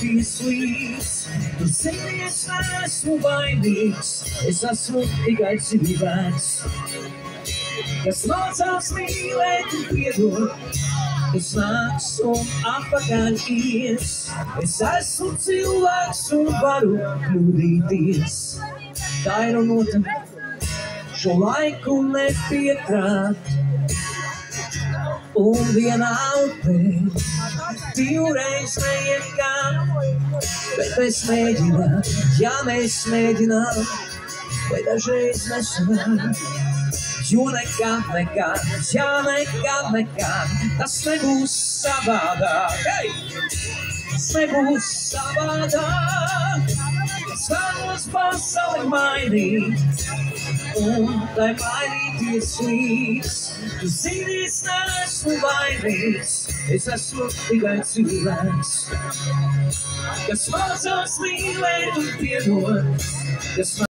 mainīties līdz. Tu zini, es neesmu vainīgs, es esmu tikai cilvēks, kas mācās mīlēt un piedot. Es nākšu atpakaļ ies, es esmu cilvēks un varu kļūdīties. Tā ir un otra, šo laiku nepiekrāt. Un vienā upē divreiz neiet kā, bet mēs mēģinām, ja mēs mēģinām, vai dažreiz nesanāk. Jo nekad, ja nekad, tas nebūs savādāk. Hey! Tas nebūs savādāk. Es vēlos pasauli mainīt, un tai mainīties līdz. Tu zini, es neesmu vainīgs, es esmu tikai cilvēks, kas mācās mīlēt un piedot, kas